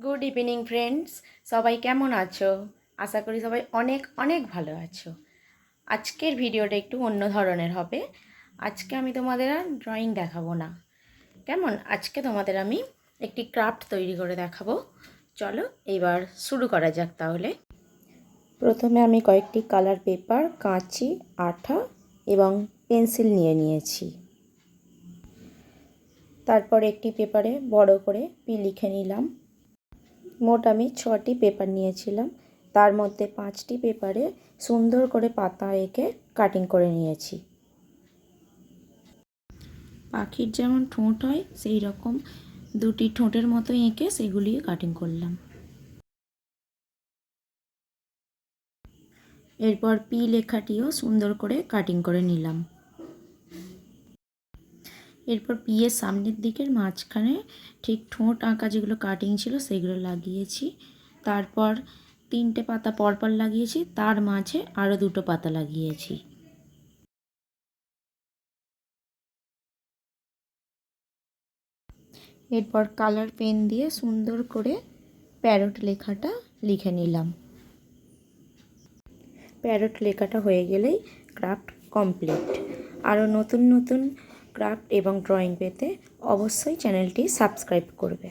Good evening friends, সবাই কেমন আছো? আশা করি সবাই অনেক অনেক ভালো আছো। আজকের ভিডিওটা একটু অন্য ধরনের হবে। আজকে আমি তোমাদের আর ড্রয়িং দেখাবো না, কেমন? আজকে তোমাদের আমি একটি ক্রাফট তৈরি করে দেখাবো। চলো এবার শুরু করা যাক তাহলে। প্রথমে আমি কয়েকটি কালার পেপার, কাঁচি, আঠা এবং পেন্সিল নিয়ে নিয়েছি। তারপর একটি পেপারে বড় করে পি লিখে নিলাম। মোট আমি 6টি পেপার নিয়েছিলাম, তার মধ্যে 5টি পেপারে সুন্দর করে পাতা এঁকে কাটিং করে নিয়েছি। পাখির যেমন ঠোঁট হয় সেই রকম দুটি ঠোঁটের মতো এঁকে সেগুলি কাটিং করলাম। এরপর পি লেখাটিও সুন্দর করে কাটিং করে নিলাম। এরপর পি এর সামনের দিকের মাঝখানে ঠিক ঠোঁট আঁকা যেগুলো কাটিং ছিল সেগুলো লাগিয়েছি। তারপর 3টে পাতা পরপর লাগিয়েছি, তার মাঝে আরও 2টো পাতা লাগিয়েছি। এরপর কালার পেন দিয়ে সুন্দর করে প্যারট লেখাটা লিখে নিলাম। প্যারট লেখাটা হয়ে গেলেই ক্রাফট কমপ্লিট। আরও নতুন নতুন ক্রাফট এবং ড্রয়িং পেতে অবশ্যই চ্যানেলটি সাবস্ক্রাইব করবে।